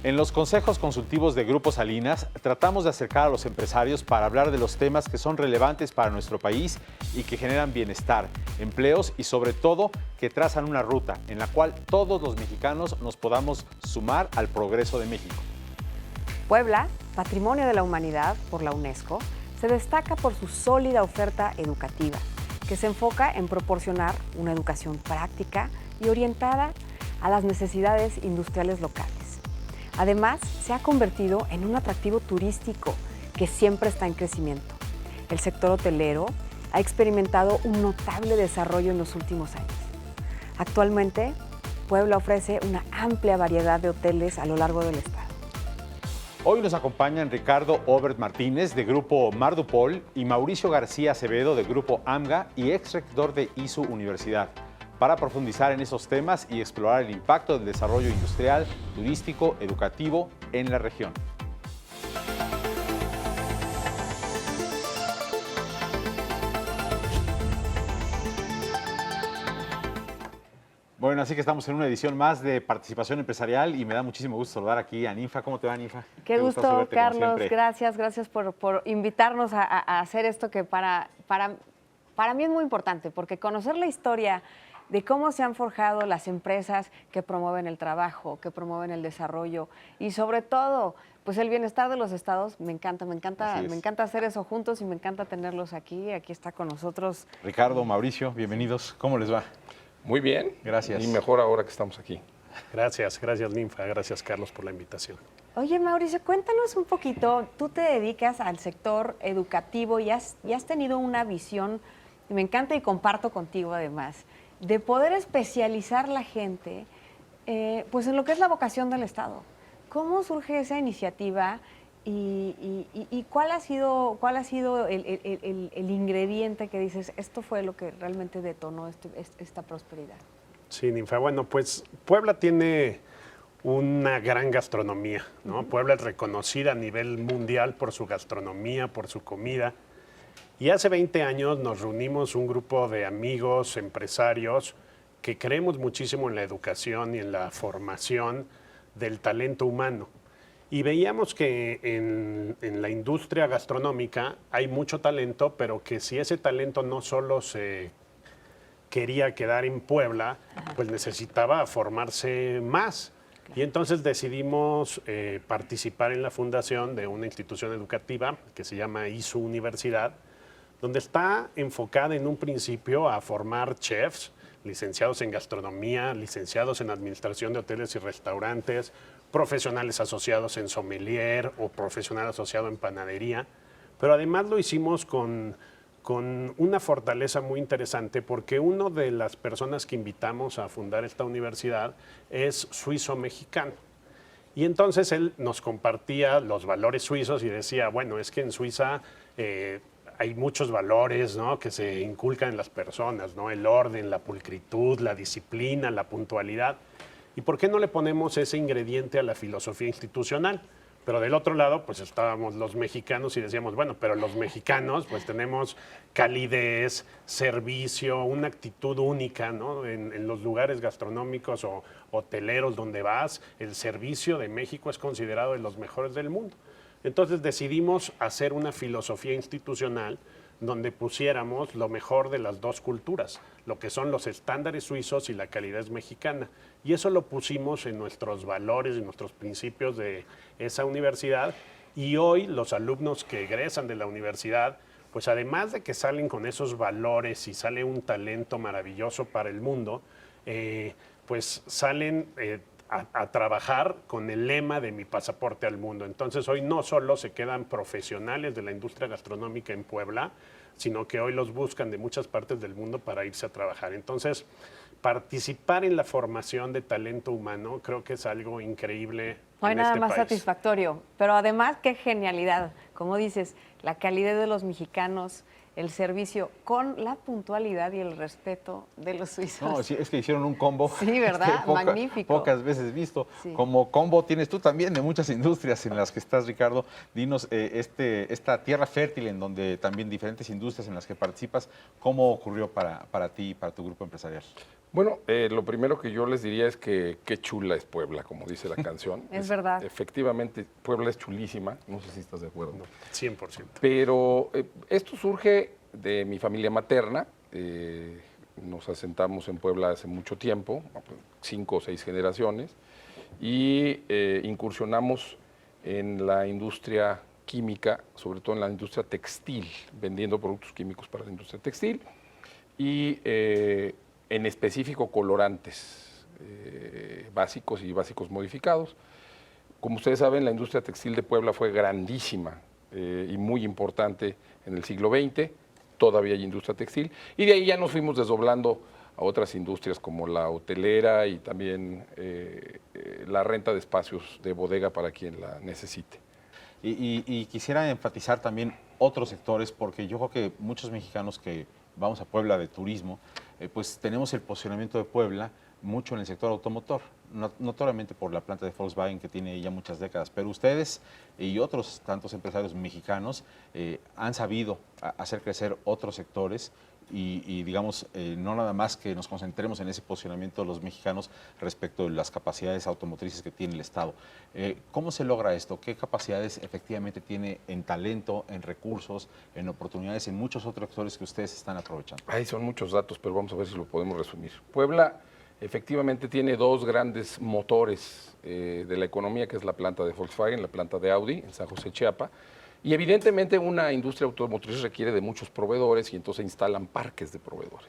En los consejos consultivos de Grupo Salinas tratamos de acercar a los empresarios para hablar de los temas que son relevantes para nuestro país y que generan bienestar, empleos y sobre todo que trazan una ruta en la cual todos los mexicanos nos podamos sumar al progreso de México. Puebla, Patrimonio de la Humanidad por la UNESCO, se destaca por su sólida oferta educativa, que se enfoca en proporcionar una educación práctica y orientada a las necesidades industriales locales. Además, se ha convertido en un atractivo turístico que siempre está en crecimiento. El sector hotelero ha experimentado un notable desarrollo en los últimos años. Actualmente, Puebla ofrece una amplia variedad de hoteles a lo largo del estado. Hoy nos acompañan Ricardo Obert Martínez, de Grupo Mardupol, y Mauricio García Acevedo, de Grupo AMGA y ex rector de ISU Universidad, para profundizar en esos temas y explorar el impacto del desarrollo industrial, turístico, educativo en la región. Bueno, así que estamos en una edición más de Participación Empresarial y me da muchísimo gusto saludar aquí a Ninfa. ¿Cómo te va, Ninfa? Qué gusto, Carlos. Gracias por invitarnos a hacer esto que para mí es muy importante, porque conocer la historia de cómo se han forjado las empresas que promueven el trabajo, que promueven el desarrollo y sobre todo, pues el bienestar de los estados, me encanta hacer eso juntos y me encanta tenerlos aquí. Aquí está con nosotros Ricardo, Mauricio, bienvenidos. ¿Cómo les va? Muy bien. Gracias. Y mejor ahora que estamos aquí. Gracias Ninfa, gracias Carlos por la invitación. Oye, Mauricio, cuéntanos un poquito, tú te dedicas al sector educativo y has tenido una visión, y me encanta y comparto contigo además, de poder especializar la gente pues en lo que es la vocación del Estado. ¿Cómo surge esa iniciativa y cuál ha sido el ingrediente que dices, esto fue lo que realmente detonó esta prosperidad? Sí, Ninfa, bueno, pues Puebla tiene una gran gastronomía, ¿no? Puebla es reconocida a nivel mundial por su gastronomía, por su comida. Y hace 20 años nos reunimos un grupo de amigos, empresarios, que creemos muchísimo en la educación y en la formación del talento humano. Y veíamos que en la industria gastronómica hay mucho talento, pero que si ese talento no solo se quería quedar en Puebla, pues necesitaba formarse más. Y entonces decidimos participar en la fundación de una institución educativa que se llama ISU Universidad, donde está enfocada en un principio a formar chefs, licenciados en gastronomía, licenciados en administración de hoteles y restaurantes, profesionales asociados en sommelier o profesional asociado en panadería. Pero además lo hicimos con una fortaleza muy interesante, porque una de las personas que invitamos a fundar esta universidad es suizo-mexicano. Y entonces él nos compartía los valores suizos y decía, bueno, es que en Suiza hay muchos valores, ¿no?, que se inculcan en las personas, ¿no? El orden, la pulcritud, la disciplina, la puntualidad. ¿Y por qué no le ponemos ese ingrediente a la filosofía institucional? Pero del otro lado, pues estábamos los mexicanos y decíamos, bueno, pero los mexicanos pues tenemos calidez, servicio, una actitud única, ¿no? En los lugares gastronómicos o hoteleros donde vas, el servicio de México es considerado de los mejores del mundo. Entonces decidimos hacer una filosofía institucional donde pusiéramos lo mejor de las dos culturas, lo que son los estándares suizos y la calidez mexicana. Y eso lo pusimos en nuestros valores y nuestros principios de esa universidad. Y hoy los alumnos que egresan de la universidad, pues además de que salen con esos valores y sale un talento maravilloso para el mundo, pues salen a trabajar con el lema de mi pasaporte al mundo. Entonces hoy no solo se quedan profesionales de la industria gastronómica en Puebla, sino que hoy los buscan de muchas partes del mundo para irse a trabajar. Entonces, participar en la formación de talento humano creo que es algo increíble. No hay en nada este más país. satisfactorio, pero además qué genialidad, como dices, la calidez de los mexicanos, el servicio con la puntualidad y el respeto de los suizos. No, sí, es que hicieron un combo. Sí, ¿verdad? Magnífico. Pocas veces visto. Sí. Como combo tienes tú también de muchas industrias en las que estás, Ricardo. Dinos, esta tierra fértil en donde también diferentes industrias en las que participas, ¿cómo ocurrió para ti y para tu grupo empresarial? Bueno, lo primero que yo les diría es que qué chula es Puebla, como dice la canción. Es verdad. Efectivamente, Puebla es chulísima, no sé si estás de acuerdo. No, 100%. Pero esto surge de mi familia materna. Nos asentamos en Puebla hace mucho tiempo, 5 o 6 generaciones, y incursionamos en la industria química, sobre todo en la industria textil, vendiendo productos químicos para la industria textil y en específico colorantes básicos y básicos modificados. Como ustedes saben, la industria textil de Puebla fue grandísima y muy importante en el siglo XX, todavía hay industria textil, y de ahí ya nos fuimos desdoblando a otras industrias como la hotelera y también la renta de espacios de bodega para quien la necesite. Y quisiera enfatizar también otros sectores, porque yo creo que muchos mexicanos que vamos a Puebla de turismo, pues tenemos el posicionamiento de Puebla mucho en el sector automotor, notoriamente por la planta de Volkswagen que tiene ya muchas décadas, pero ustedes y otros tantos empresarios mexicanos han sabido hacer crecer otros sectores y digamos, no nada más que nos concentremos en ese posicionamiento de los mexicanos respecto de las capacidades automotrices que tiene el Estado. ¿Cómo se logra esto? ¿Qué capacidades efectivamente tiene en talento, en recursos, en oportunidades, en muchos otros sectores que ustedes están aprovechando? Ahí son muchos datos, pero vamos a ver si lo podemos resumir. Puebla efectivamente tiene 2 grandes motores de la economía, que es la planta de Volkswagen, la planta de Audi en San José, Chiapa. Y evidentemente una industria automotriz requiere de muchos proveedores y entonces se instalan parques de proveedores.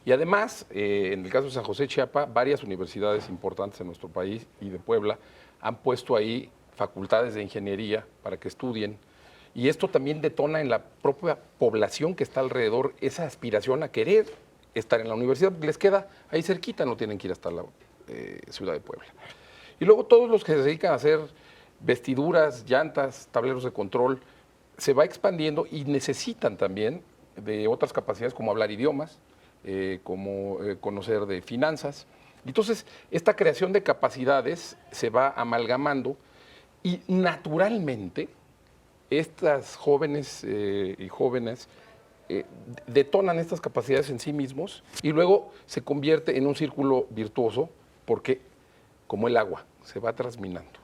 Y además, en el caso de San José, Chiapa, varias universidades importantes en nuestro país y de Puebla han puesto ahí facultades de ingeniería para que estudien. Y esto también detona en la propia población que está alrededor esa aspiración a querer estar en la universidad, porque les queda ahí cerquita, no tienen que ir hasta la ciudad de Puebla. Y luego todos los que se dedican a hacer vestiduras, llantas, tableros de control, se va expandiendo y necesitan también de otras capacidades como hablar idiomas, como conocer de finanzas. Entonces, esta creación de capacidades se va amalgamando y naturalmente estas jóvenes y jóvenes detonan estas capacidades en sí mismos y luego se convierte en un círculo virtuoso porque, como el agua, se va trasminando.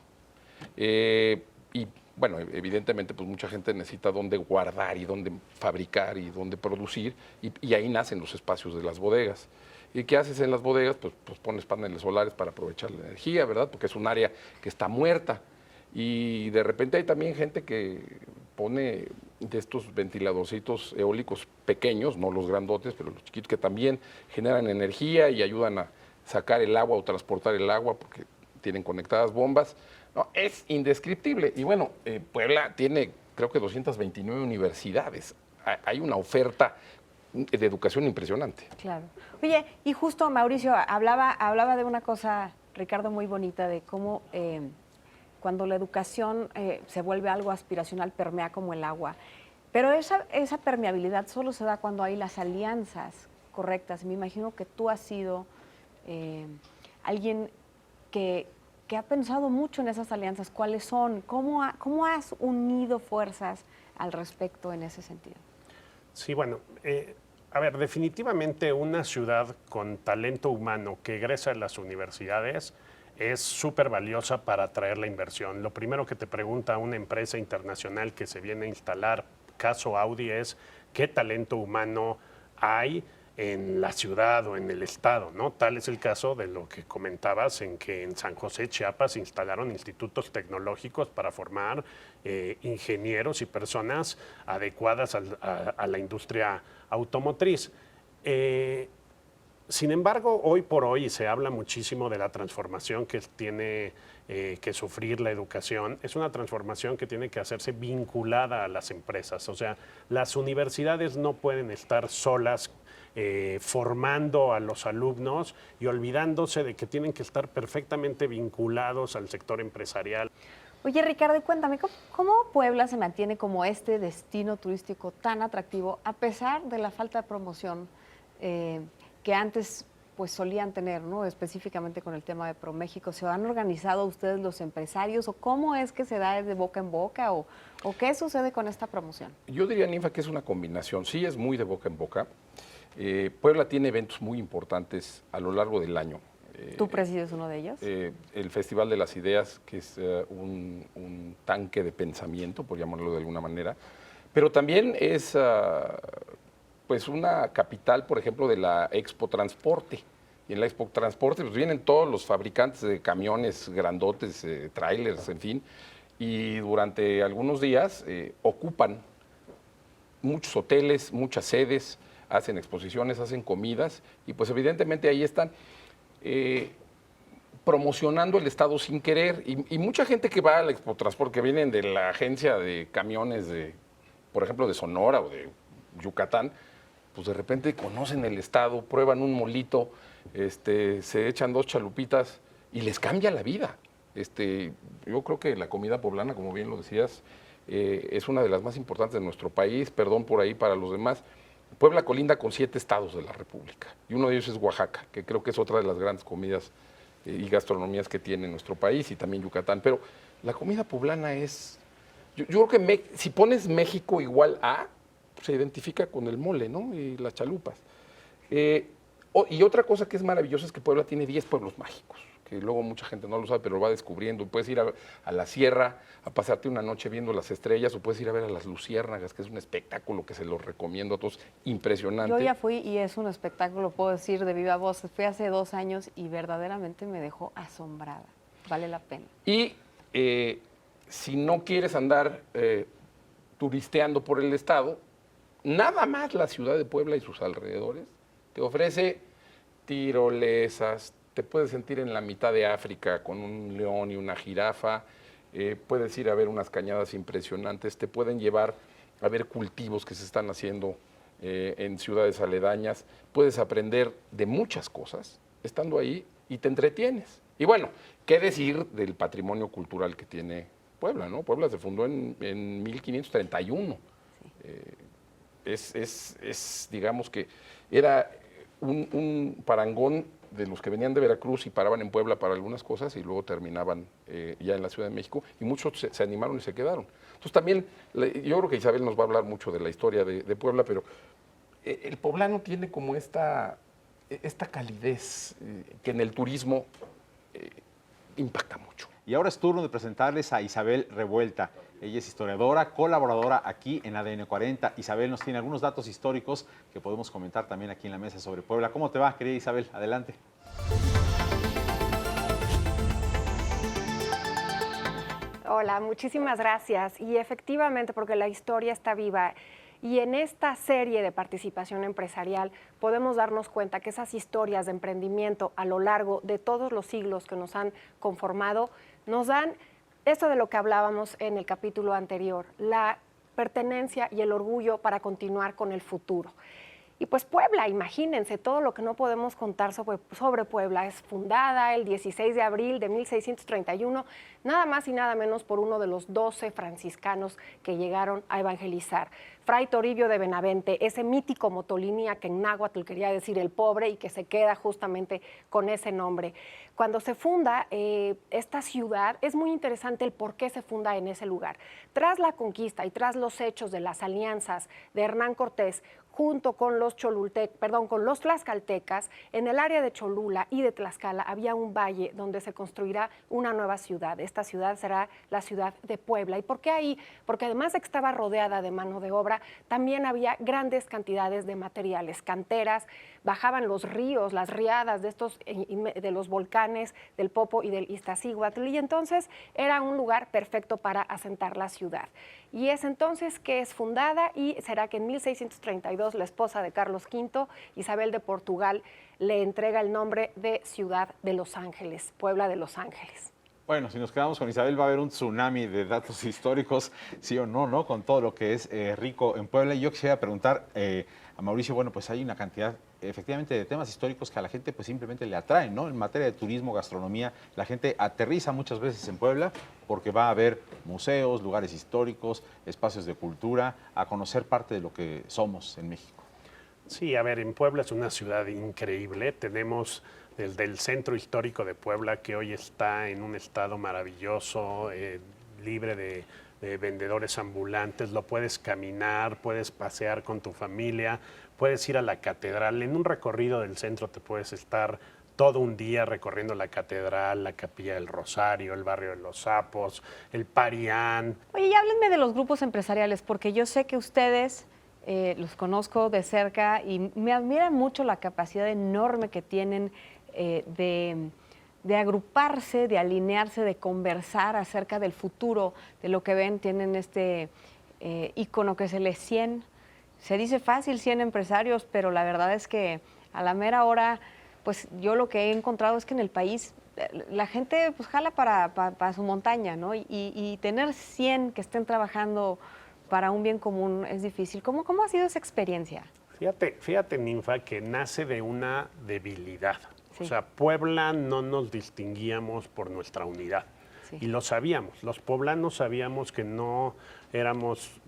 Y bueno, evidentemente pues mucha gente necesita dónde guardar y dónde fabricar y dónde producir y ahí nacen los espacios de las bodegas. ¿Y qué haces en las bodegas? Pues pones paneles solares para aprovechar la energía, ¿verdad? Porque es un área que está muerta. Y de repente hay también gente que pone de estos ventiladorcitos eólicos pequeños, no los grandotes, pero los chiquitos que también generan energía y ayudan a sacar el agua o transportar el agua porque tienen conectadas bombas. No, es indescriptible. Y bueno, Puebla tiene creo que 229 universidades. Hay una oferta de educación impresionante. Claro. Oye, y justo Mauricio hablaba de una cosa, Ricardo, muy bonita, de cómo cuando la educación se vuelve algo aspiracional, permea como el agua. Pero esa permeabilidad solo se da cuando hay las alianzas correctas. Me imagino que tú has sido alguien que ha pensado mucho en esas alianzas. ¿Cuáles son? ¿Cómo has unido fuerzas al respecto en ese sentido? Sí, bueno, a ver, definitivamente una ciudad con talento humano que egresa de las universidades es súper valiosa para atraer la inversión. Lo primero que te pregunta una empresa internacional que se viene a instalar, caso Audi, es qué talento humano hay en la ciudad o en el estado, ¿no? Tal es el caso de lo que comentabas en que en San José, Chiapas, se instalaron institutos tecnológicos para formar ingenieros y personas adecuadas a la industria automotriz. Sin embargo, hoy por hoy se habla muchísimo de la transformación que tiene que sufrir la educación. Es una transformación que tiene que hacerse vinculada a las empresas. O sea, las universidades no pueden estar solas formando a los alumnos y olvidándose de que tienen que estar perfectamente vinculados al sector empresarial. Oye, Ricardo, y cuéntame, ¿cómo Puebla se mantiene como este destino turístico tan atractivo a pesar de la falta de promoción que antes pues solían tener, ¿no? Específicamente con el tema de ProMéxico? ¿Se han organizado ustedes los empresarios o cómo es que se da de boca en boca o qué sucede con esta promoción? Yo diría, Ninfa, que es una combinación. Sí, es muy de boca en boca. Puebla tiene eventos muy importantes a lo largo del año. ¿Tú presides uno de ellos? El Festival de las Ideas, que es un tanque de pensamiento, por llamarlo de alguna manera, pero también es pues una capital, por ejemplo, de la Expo Transporte. Y en la Expo Transporte pues, vienen todos los fabricantes de camiones grandotes, trailers, en fin, y durante algunos días ocupan muchos hoteles, muchas sedes, hacen exposiciones, hacen comidas, y pues evidentemente ahí están promocionando el estado sin querer. Y mucha gente que va al Expo Transporte, que vienen de la agencia de camiones, por ejemplo, de Sonora o de Yucatán, pues de repente conocen el estado, prueban un molito, se echan 2 chalupitas y les cambia la vida. Yo creo que la comida poblana, como bien lo decías, es una de las más importantes de nuestro país, perdón por ahí para los demás. Puebla colinda con 7 estados de la República y uno de ellos es Oaxaca, que creo que es otra de las grandes comidas y gastronomías que tiene nuestro país, y también Yucatán. Pero la comida poblana es... Yo creo que si pones México igual a, se identifica con el mole, ¿no? Y las chalupas. Y otra cosa que es maravillosa es que Puebla tiene 10 pueblos mágicos, que luego mucha gente no lo sabe, pero lo va descubriendo. Puedes ir a la sierra a pasarte una noche viendo las estrellas, o puedes ir a ver a las luciérnagas, que es un espectáculo que se los recomiendo a todos, impresionante. Yo ya fui y es un espectáculo, puedo decir, de viva voz. Fui hace 2 años y verdaderamente me dejó asombrada. Vale la pena. Y si no quieres andar turisteando por el estado, nada más la ciudad de Puebla y sus alrededores te ofrece tirolesas, te puedes sentir en la mitad de África con un león y una jirafa, puedes ir a ver unas cañadas impresionantes, te pueden llevar a ver cultivos que se están haciendo en ciudades aledañas, puedes aprender de muchas cosas estando ahí y te entretienes. Y bueno, ¿qué decir del patrimonio cultural que tiene Puebla, ¿no? Puebla se fundó en 1531. Digamos que era un parangón de los que venían de Veracruz y paraban en Puebla para algunas cosas y luego terminaban ya en la Ciudad de México, y muchos se animaron y se quedaron. Entonces también, yo creo que Isabel nos va a hablar mucho de la historia de Puebla, pero el poblano tiene como esta calidez que en el turismo impacta mucho. Y ahora es turno de presentarles a Isabel Revuelta. Ella es historiadora, colaboradora aquí en ADN 40. Isabel nos tiene algunos datos históricos que podemos comentar también aquí en la mesa sobre Puebla. ¿Cómo te va, querida Isabel? Adelante. Hola, muchísimas gracias. Y efectivamente, porque la historia está viva. Y en esta serie de participación empresarial podemos darnos cuenta que esas historias de emprendimiento a lo largo de todos los siglos que nos han conformado nos dan esto de lo que hablábamos en el capítulo anterior, la pertenencia y el orgullo para continuar con el futuro. Y pues Puebla, imagínense todo lo que no podemos contar sobre Puebla. Es fundada el 16 de abril de 1631, nada más y nada menos por uno de los 12 franciscanos que llegaron a evangelizar. Fray Toribio de Benavente, ese mítico motolinía que en náhuatl quería decir el pobre y que se queda justamente con ese nombre. Cuando se funda esta ciudad, es muy interesante el por qué se funda en ese lugar. Tras la conquista y tras los hechos de las alianzas de Hernán Cortés, junto con los tlaxcaltecas, en el área de Cholula y de Tlaxcala había un valle donde se construirá una nueva ciudad. Esta ciudad será la ciudad de Puebla. ¿Y por qué ahí? Porque además de que estaba rodeada de mano de obra, también había grandes cantidades de materiales, canteras, bajaban los ríos, las riadas de los volcanes del Popo y del Iztaccíhuatl, y entonces era un lugar perfecto para asentar la ciudad. Y es entonces que es fundada, y será que en 1632 la esposa de Carlos V, Isabel de Portugal, le entrega el nombre de Ciudad de Los Ángeles, Puebla de Los Ángeles. Bueno, si nos quedamos con Isabel va a haber un tsunami de datos históricos, sí o no, ¿no? Con todo lo que es rico en Puebla. Y yo quisiera preguntar a Mauricio, bueno, pues hay una cantidad efectivamente de temas históricos que a la gente pues simplemente le atraen, ¿no? En materia de turismo, gastronomía, la gente aterriza muchas veces en Puebla porque va a ver museos, lugares históricos, espacios de cultura, a conocer parte de lo que somos en México. Sí, a ver, en Puebla es una ciudad increíble. Tenemos desde el centro histórico de Puebla, que hoy está en un estado maravilloso, libre de vendedores ambulantes. Lo puedes caminar, puedes pasear con tu familia, puedes ir a la catedral. En un recorrido del centro te puedes estar todo un día recorriendo la catedral, la Capilla del Rosario, el barrio de los Sapos, el Parián. Oye, y háblenme de los grupos empresariales, porque yo sé que ustedes los conozco de cerca y me admira mucho la capacidad enorme que tienen de agruparse, de alinearse, de conversar acerca del futuro, de lo que ven. Tienen este ícono que es el E100. Se dice fácil 100 empresarios, pero la verdad es que a la mera hora, pues yo lo que he encontrado es que en el país la gente pues jala para su montaña, ¿no? Y tener 100 que estén trabajando para un bien común es difícil. ¿Cómo ha sido esa experiencia? Fíjate, Ninfa, que nace de una debilidad. Sí. O sea, Puebla no nos distinguíamos por nuestra unidad. Sí. Y lo sabíamos. Los poblanos sabíamos que no éramos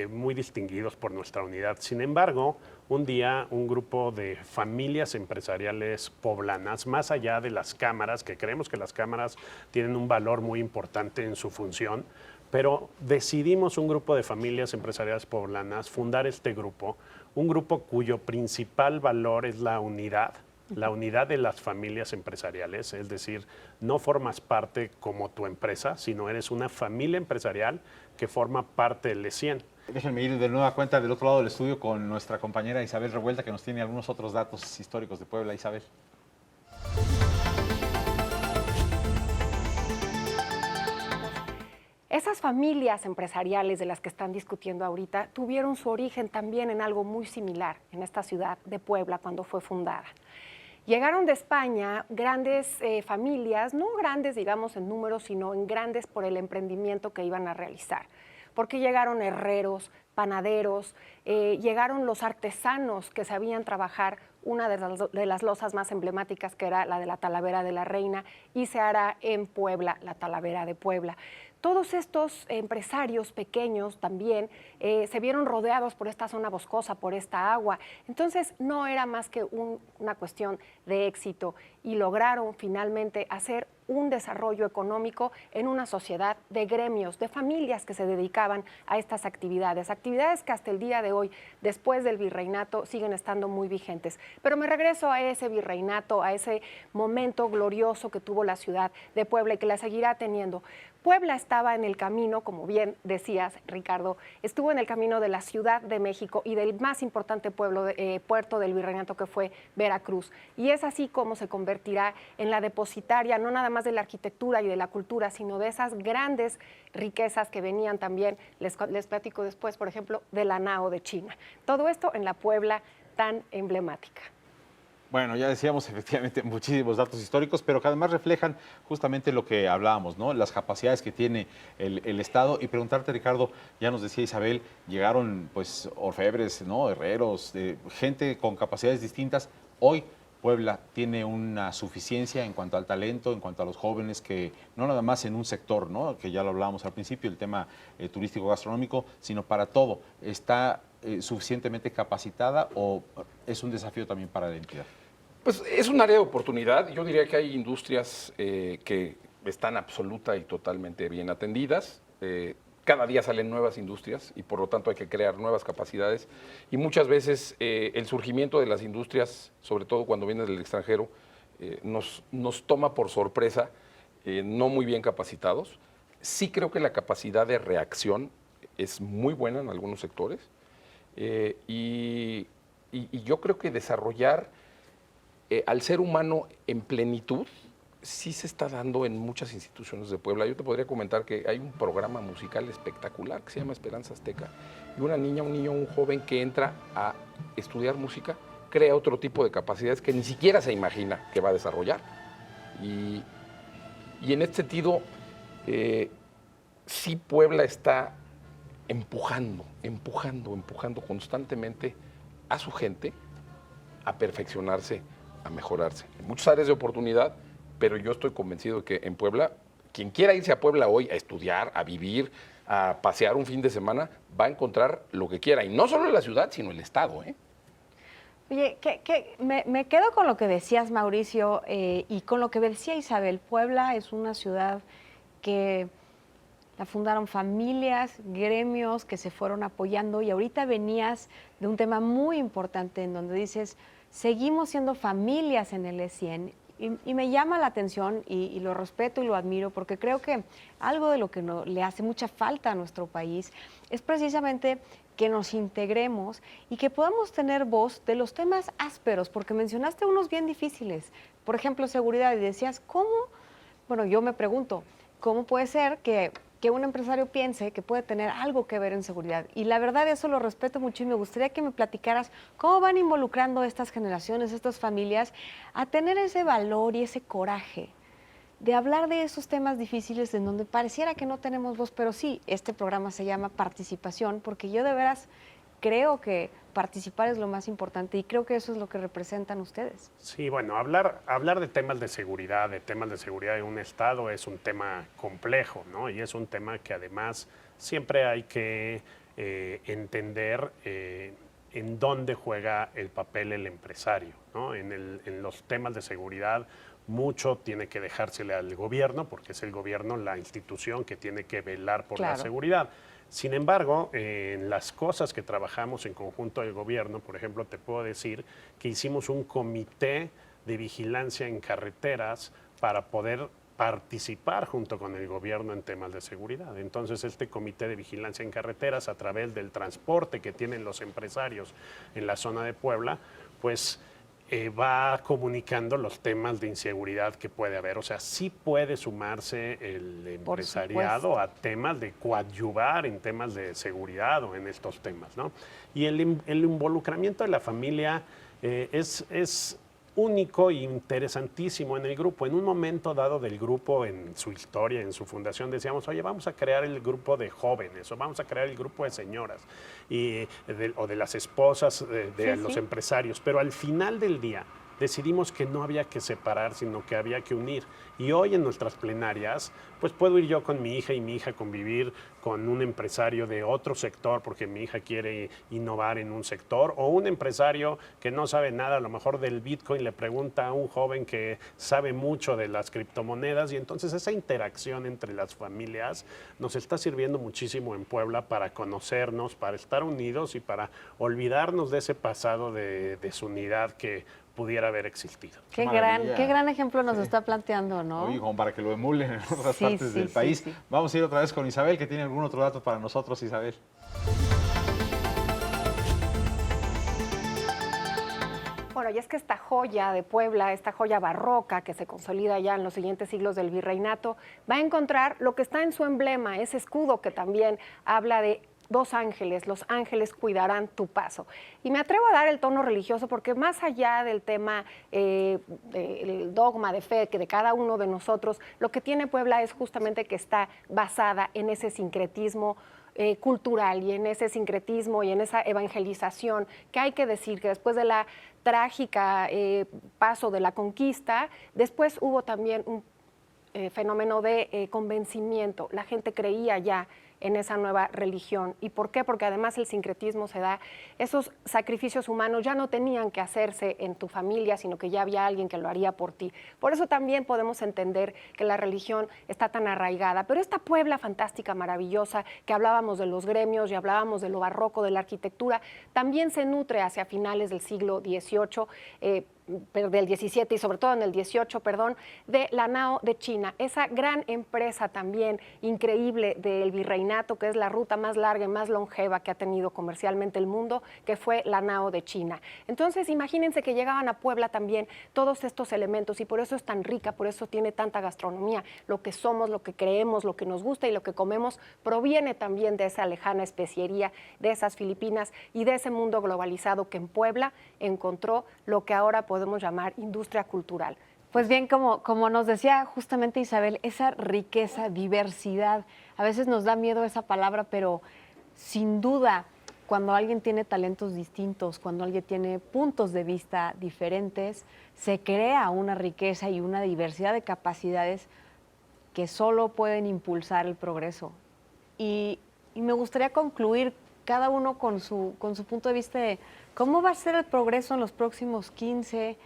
muy distinguidos por nuestra unidad. Sin embargo, un día un grupo de familias empresariales poblanas, más allá de las cámaras, que creemos que las cámaras tienen un valor muy importante en su función, pero decidimos un grupo de familias empresariales poblanas fundar este grupo, un grupo cuyo principal valor es la unidad de las familias empresariales, es decir, no formas parte como tu empresa, sino eres una familia empresarial que forma parte del E100. Déjenme ir de nueva cuenta del otro lado del estudio con nuestra compañera Isabel Revuelta, que nos tiene algunos otros datos históricos de Puebla. Isabel. Esas familias empresariales de las que están discutiendo ahorita tuvieron su origen también en algo muy similar en esta ciudad de Puebla cuando fue fundada. Llegaron de España grandes familias, no grandes digamos en números, sino en grandes por el emprendimiento que iban a realizar. Porque llegaron herreros, panaderos, llegaron los artesanos que sabían trabajar una de las losas más emblemáticas, que era la de la Talavera de la Reina, y se hará en Puebla, la Talavera de Puebla. Todos estos empresarios pequeños también se vieron rodeados por esta zona boscosa, por esta agua. Entonces no era más que una cuestión de éxito y lograron finalmente hacer un desarrollo económico en una sociedad de gremios, de familias que se dedicaban a estas actividades que hasta el día de hoy, después del virreinato, siguen estando muy vigentes. Pero me regreso a ese virreinato, a ese momento glorioso que tuvo la ciudad de Puebla y que la seguirá teniendo. Puebla estaba en el camino, como bien decías, Ricardo, estuvo en el camino de la Ciudad de México y del más importante puerto del virreinato, que fue Veracruz. Y es así como se convertirá en la depositaria, no nada más de la arquitectura y de la cultura, sino de esas grandes riquezas que venían también, les platico después, por ejemplo, de la Nao de China. Todo esto en la Puebla tan emblemática. Bueno, ya decíamos efectivamente muchísimos datos históricos, pero que además reflejan justamente lo que hablábamos, ¿no? Las capacidades que tiene el Estado. Y preguntarte, Ricardo, ya nos decía Isabel, llegaron pues orfebres, ¿no? Herreros, gente con capacidades distintas. Hoy Puebla tiene una suficiencia en cuanto al talento, en cuanto a los jóvenes, que no nada más en un sector, ¿no? Que ya lo hablábamos al principio, el tema turístico gastronómico, sino para todo. ¿Está suficientemente capacitada o es un desafío también para la entidad? Pues es un área de oportunidad. Yo diría que hay industrias que están absoluta y totalmente bien atendidas. Cada día salen nuevas industrias y por lo tanto hay que crear nuevas capacidades. Y muchas veces el surgimiento de las industrias, sobre todo cuando vienen del extranjero, nos toma por sorpresa, no muy bien capacitados. Sí creo que la capacidad de reacción es muy buena en algunos sectores. Y yo creo que desarrollar al ser humano en plenitud sí se está dando en muchas instituciones de Puebla. Yo te podría comentar que hay un programa musical espectacular que se llama Esperanza Azteca, y una niña, un niño, un joven que entra a estudiar música crea otro tipo de capacidades que ni siquiera se imagina que va a desarrollar. Y en este sentido, sí Puebla está empujando constantemente a su gente a perfeccionarse, a mejorarse. En muchas áreas de oportunidad, pero yo estoy convencido que en Puebla, quien quiera irse a Puebla hoy a estudiar, a vivir, a pasear un fin de semana, va a encontrar lo que quiera. Y no solo en la ciudad, sino en el estado, ¿eh? Oye, me quedo con lo que decías, Mauricio, y con lo que decía Isabel. Puebla es una ciudad que la fundaron familias, gremios que se fueron apoyando, y ahorita venías de un tema muy importante en donde dices, seguimos siendo familias en el E100, y me llama la atención y lo respeto y lo admiro, porque creo que algo de lo que le hace mucha falta a nuestro país es precisamente que nos integremos y que podamos tener voz de los temas ásperos, porque mencionaste unos bien difíciles, por ejemplo, seguridad, y decías, ¿cómo? Bueno, yo me pregunto, ¿cómo puede ser que un empresario piense que puede tener algo que ver en seguridad? Y la verdad, eso lo respeto mucho, y me gustaría que me platicaras cómo van involucrando estas generaciones, estas familias, a tener ese valor y ese coraje de hablar de esos temas difíciles en donde pareciera que no tenemos voz, pero sí, este programa se llama Participación, porque yo de veras creo que participar es lo más importante, y creo que eso es lo que representan ustedes. Sí, bueno, hablar de temas de seguridad en un estado es un tema complejo, ¿no? Y es un tema que además siempre hay que entender en dónde juega el papel el empresario, ¿no? En los temas de seguridad mucho tiene que dejársele al gobierno, porque es el gobierno la institución que tiene que velar por la seguridad. Sin embargo, en las cosas que trabajamos en conjunto del gobierno, por ejemplo, te puedo decir que hicimos un comité de vigilancia en carreteras para poder participar junto con el gobierno en temas de seguridad. Entonces, este comité de vigilancia en carreteras, a través del transporte que tienen los empresarios en la zona de Puebla, pues va comunicando los temas de inseguridad que puede haber. O sea, sí puede sumarse el empresariado a temas de coadyuvar en temas de seguridad o en estos temas, ¿no? Y el involucramiento de la familia es único e interesantísimo en el grupo. En un momento dado del grupo, en su historia, en su fundación, decíamos, oye, vamos a crear el grupo de jóvenes, o vamos a crear el grupo de señoras, o de las esposas de los empresarios. Pero al final del día decidimos que no había que separar, sino que había que unir. Y hoy en nuestras plenarias, pues puedo ir yo con mi hija y mi hija convivir con un empresario de otro sector porque mi hija quiere innovar en un sector, o un empresario que no sabe nada, a lo mejor del Bitcoin, le pregunta a un joven que sabe mucho de las criptomonedas, y entonces esa interacción entre las familias nos está sirviendo muchísimo en Puebla para conocernos, para estar unidos y para olvidarnos de ese pasado de desunidad que pudiera haber existido. Qué gran ejemplo nos está planteando, ¿no? Oye, como para que lo emulen en otras partes del país. Vamos a ir otra vez con Isabel, que tiene algún otro dato para nosotros, Isabel. Bueno, y es que esta joya de Puebla, esta joya barroca que se consolida ya en los siguientes siglos del virreinato, va a encontrar lo que está en su emblema, ese escudo que también habla de dos ángeles, los ángeles cuidarán tu paso. Y me atrevo a dar el tono religioso porque más allá del tema, el dogma de fe que de cada uno de nosotros, lo que tiene Puebla es justamente que está basada en ese sincretismo cultural y en ese sincretismo y en esa evangelización, que hay que decir que después de la trágica paso de la conquista, después hubo también un fenómeno de convencimiento. La gente creía ya en esa nueva religión. ¿Y por qué? Porque además el sincretismo se da, esos sacrificios humanos ya no tenían que hacerse en tu familia, sino que ya había alguien que lo haría por ti. Por eso también podemos entender que la religión está tan arraigada. Pero esta Puebla fantástica, maravillosa, que hablábamos de los gremios y hablábamos de lo barroco, de la arquitectura, también se nutre hacia finales del siglo XVIII, del 17 y sobre todo en el 18, perdón, de la Nao de China, esa gran empresa también increíble del virreinato, que es la ruta más larga y más longeva que ha tenido comercialmente el mundo, que fue la Nao de China. Entonces, imagínense que llegaban a Puebla también todos estos elementos, y por eso es tan rica, por eso tiene tanta gastronomía. Lo que somos, lo que creemos, lo que nos gusta y lo que comemos proviene también de esa lejana especiería, de esas Filipinas y de ese mundo globalizado que en Puebla encontró lo que ahora podemos llamar industria cultural. Pues bien, como nos decía justamente Isabel, esa riqueza, diversidad, a veces nos da miedo esa palabra, pero sin duda cuando alguien tiene talentos distintos, cuando alguien tiene puntos de vista diferentes, se crea una riqueza y una diversidad de capacidades que solo pueden impulsar el progreso. Y me gustaría concluir cada uno con su punto de vista de cómo va a ser el progreso en los próximos 15,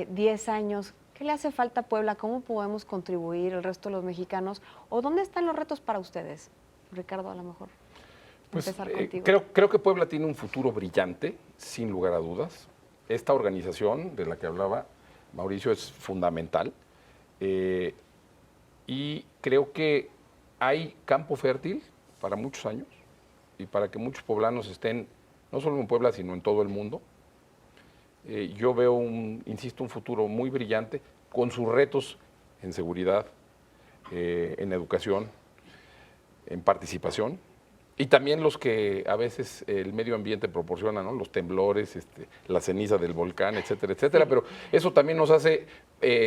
10 años. ¿Qué le hace falta a Puebla? ¿Cómo podemos contribuir el resto de los mexicanos? ¿O dónde están los retos para ustedes? Ricardo, a lo mejor. Pues, Empezar contigo. creo que Puebla tiene un futuro brillante, sin lugar a dudas. Esta organización de la que hablaba Mauricio es fundamental. Y creo que hay campo fértil para muchos años y para que muchos poblanos estén, no solo en Puebla, sino en todo el mundo. Yo veo, insisto, un futuro muy brillante con sus retos en seguridad, en educación, en participación, y también los que a veces el medio ambiente proporciona, ¿no? Los temblores, la ceniza del volcán, etcétera, etcétera, sí. Pero eso también nos hace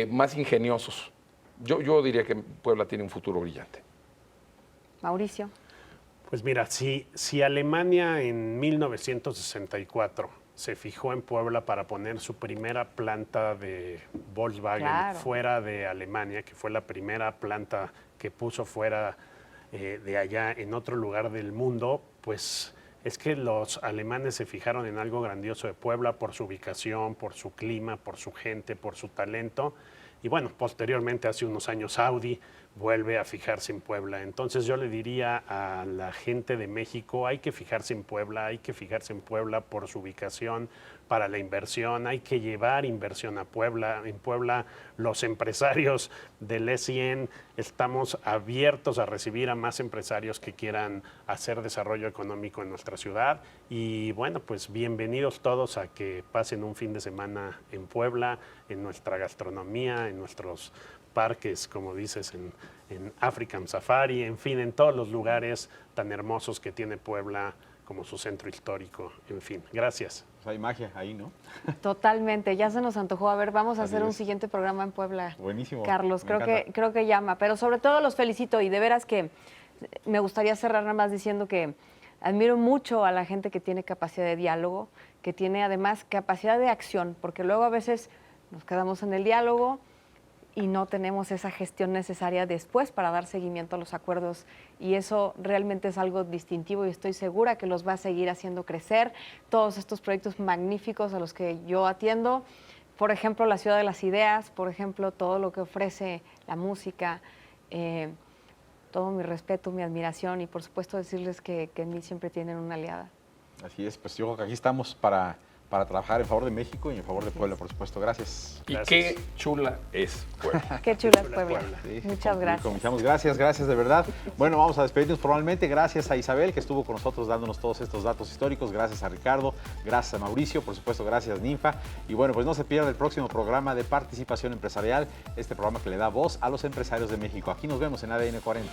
más ingeniosos. Yo diría que Puebla tiene un futuro brillante. Mauricio. Pues mira, si Alemania en 1964 se fijó en Puebla para poner su primera planta de Volkswagen fuera de Alemania, que fue la primera planta que puso fuera de allá en otro lugar del mundo, pues es que los alemanes se fijaron en algo grandioso de Puebla por su ubicación, por su clima, por su gente, por su talento. Y bueno, posteriormente, hace unos años, Audi vuelve a fijarse en Puebla. Entonces yo le diría a la gente de México, hay que fijarse en Puebla, hay que fijarse en Puebla por su ubicación, para la inversión, hay que llevar inversión a Puebla. En Puebla los empresarios del E100 estamos abiertos a recibir a más empresarios que quieran hacer desarrollo económico en nuestra ciudad. Y bueno, pues bienvenidos todos a que pasen un fin de semana en Puebla, en nuestra gastronomía, en nuestros parques, como dices, en African Safari, en fin, en todos los lugares tan hermosos que tiene Puebla como su centro histórico. En fin, gracias. Pues hay magia ahí, ¿no? Totalmente, ya se nos antojó. A ver, vamos a hacer un siguiente programa en Puebla. Buenísimo. Carlos, creo que llama, pero sobre todo los felicito y de veras que me gustaría cerrar nada más diciendo que admiro mucho a la gente que tiene capacidad de diálogo, que tiene además capacidad de acción, porque luego a veces nos quedamos en el diálogo y no tenemos esa gestión necesaria después para dar seguimiento a los acuerdos, y eso realmente es algo distintivo y estoy segura que los va a seguir haciendo crecer. Todos estos proyectos magníficos a los que yo atiendo, por ejemplo, la Ciudad de las Ideas, por ejemplo, todo lo que ofrece la música, todo mi respeto, mi admiración y por supuesto decirles que en mí siempre tienen una aliada. Así es, pues yo creo que aquí estamos para trabajar en favor de México y en favor de Puebla, por supuesto. Gracias. Y qué chula es Puebla. Qué chula es Puebla. Sí, Muchas gracias. Comenzamos. Gracias de verdad. Bueno, vamos a despedirnos formalmente. Gracias a Isabel, que estuvo con nosotros dándonos todos estos datos históricos. Gracias a Ricardo, gracias a Mauricio, por supuesto, gracias Ninfa. Y bueno, pues no se pierda el próximo programa de Participación Empresarial, este programa que le da voz a los empresarios de México. Aquí nos vemos en ADN 40.